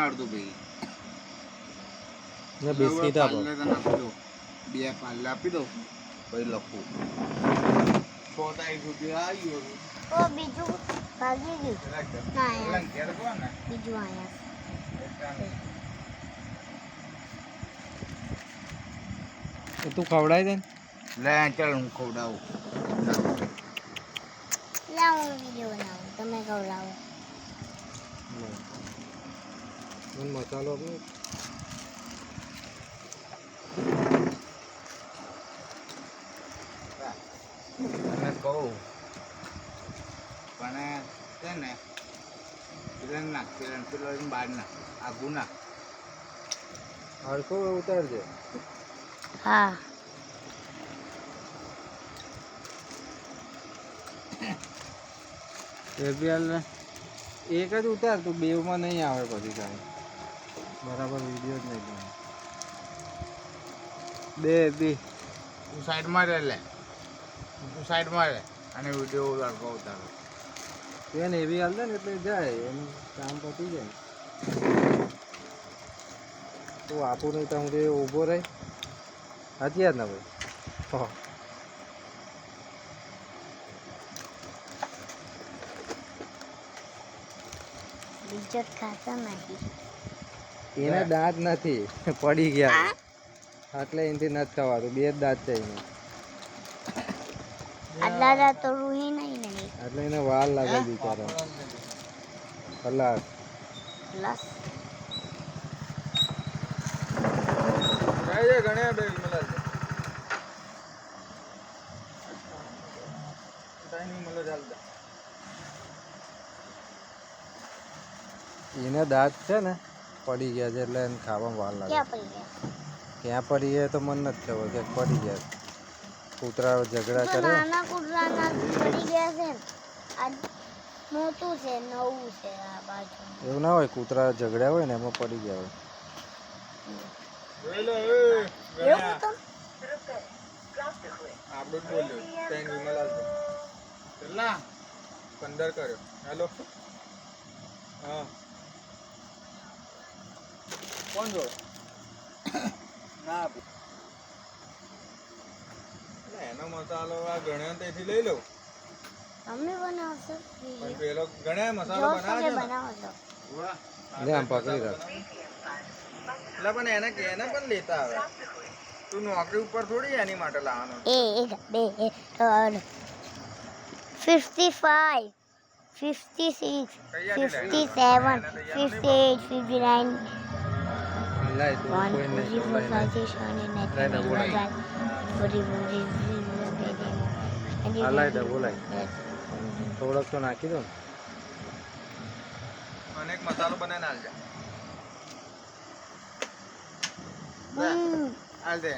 આવડતું ભાઈ. ને બિસ્કિટ આપો. પાર્લે તને આપી દો. 2 પાર્લે આપી દો. પછી લખું. 40 રૂપિયા આવી ગયો. ઓ બીજું ભાગી ગયું. ના યાર. ઘેર કોણ ને? બીજું આયા. તું ખવડાવી દે. લે ચાલ હું ખવડાવું. લાવ હું વિડિયો બનાવું. તમે ખવડાવો. મને મસાલો આપો. તને કહું પણ છે ને પેલા નાખ પેલો બહાર નાખ આગું નાખ. હરખો ઉતારજે. હા. એક જ ઉતાર તું, બેવમાં નહીં આવે પછી કાંઈ બરાબર વિડીયો જ નહીં બને. બે તું સાઈડમાં રહે લે. તું સાઈડમાં રહે અને વિડીયો ઉતારો ઉતારો. એને એવી હાલ દે ને એટલે જાય, એનું કામ પતી જાય. તું આપું નહીં તો હું તો ઊભો રહી. સાચી યાદ ના ભાઈ. હા. બીજો ખાતો નહીં. એને દાંત નથી, પડી ગયા એટલે એનાથી નથી ખવાતું. 2 જ દાંત છે એને. આટલા દાંત તો રૂહી નહીં નહીં. એટલે એને વાર લાગે બિચારા. કલાક પ્લસ ગણ્યા બે મળે એને દાંત છે ને પડી ગયા છે એટલે એને ખાવામાં વાર લાગે. ક્યાં પડી ગયા? ક્યાં પડી ગયા તો મને નથી ખબર, ક્યાંક પડી ગયા. કૂતરા ઝઘડા તો કરે. નાના કૂતરાના પડી ગયા છે ને. આ મોટું છે, નવું છે આ બાજુ. એવું ના હોય, કૂતરા ઝઘડ્યા હોય ને એમાં પડી ગયા હોય. એવું તો આપણે બોલ્યો 10 વિમલ કેટલા 15 કર્યો. હેલો હા કોણ જોડે ના એનો મસાલો આ ગણ્યો તેથી લઈ લઉં. તમે બનાવશો? પણ પેલો ગણ્યા મસાલો જો બનાવે તમે છે બનાવશો. લે આમ પકડી રાખ. એટલે પણ એને પણ લેતા આવે. તું નોકરી ઉપર થોડી એની માટે લાવવાનો. 1 2 3 55 56 57 58 59 લાય તું કોઈ નહીં તો આ લાય દે બોલાય. થોડોક તો નાખી દો ને. અને એક મસાલો બનાવીને આલજા. હાલ દે.